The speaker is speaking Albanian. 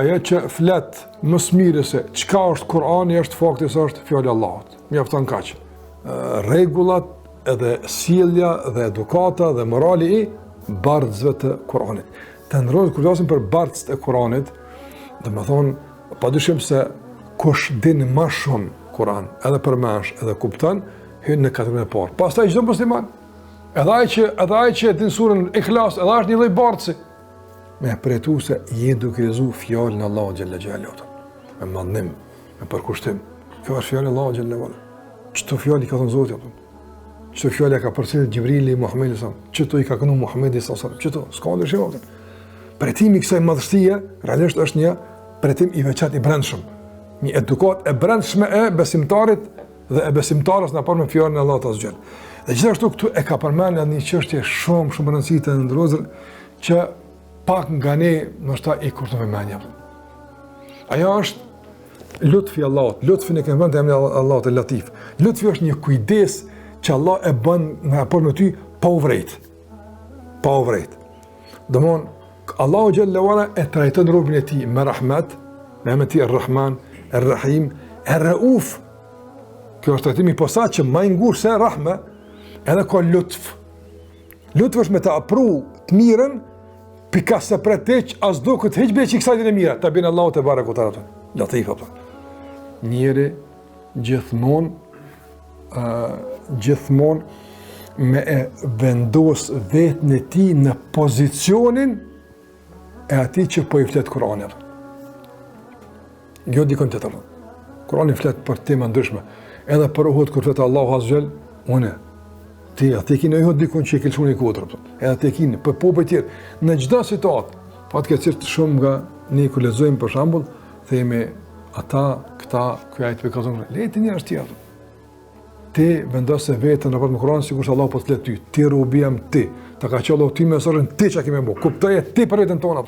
ajo që flet më së miri se çka është Kurani është fakti se është fjala e Allahut. Mjafton kaq. Rregullat edhe sjellja dhe edukata dhe morali i bardhësve të Kuranit. Të ndrojë kur flasim për bardhët e Kuranit, domethënë padyshim se kush din më shumë Kur'an, edhe përmesh, edhe kupton, hyn në kategorinë e parë. Pastaj çdo musliman, edhe ai që din surën Ikhlas, edhe është një lloj bardhësi. Me përjetu se je duke lezu fjallën Allahu Gjelle Gjallahu, me mandnim, me përkushtim. Kjo është fjallë Allahu Gjelle Gjallahu. Qëto fjallë i ka thënë Zoti, qëto fjallë ka përcilët Gjibrili, Muhammedi s.a.s. Qëto i ka kënu Muhammedi s.a.s. Qëto, s'ka ndryshim. Përjetimi kësaj madhështie, realisht është një përjetim i veçat i brendshëm. Një edukat e brendshme e besimtarit dhe e besimtarës në parë me fjallën e Allahu të Azgjel. Dhe gjithashtu këtu e ka përmendur një çështje shumë rëndësishme të ndërozër që pak nga ne nështë i kurtë me menja. Ajo është lutfi Allahut, lutfi në këmë vend e emni Allahut e Latif. Lutfi është një kujdes që Allah e bën në raport me ty pa u vrejt. Pa u vrejt. Dëmon, Allahu Gjelle Wala e trajton robën e ti me rahmet, me emni ti Ar-Rahman, Ar-Rahim, Ar-Rauf. Kjo është trajtimi i posaçëm, më i ngurë se rahme, edhe ka lutf. Lutf është me të apru të mirën, pika se preteq, as do këtë heqbe që i kësajtin e mira, të binë Allahu të barë këtarë. Latif, njeri gjithmon me e vendos vetën e ti në pozicionin e ati që po i fletë Kur'anit. Jo dikon të tërë. Kur'ani fletë për tema ndryshme, edhe për uhud kër fletë Allahu Azgjel, une, ti, atë e kinë e uhud dikon që i kelshun i kodrë, edhe atë e kinë, për popë e tjerë, në gjda situatë, fatë këtë cirtë shumë nga ne kër lezojmë për shambull, themi, ata, këta, këja i të pekazon, lejti një është tjerë. Ti vendose vetën në raport me Kur'anin sikur se Allah po të flet ty, ti robi jam ti, ta ka qello ti mesazhin ti çka kemë bë. Kuptoje ti për veten tonë.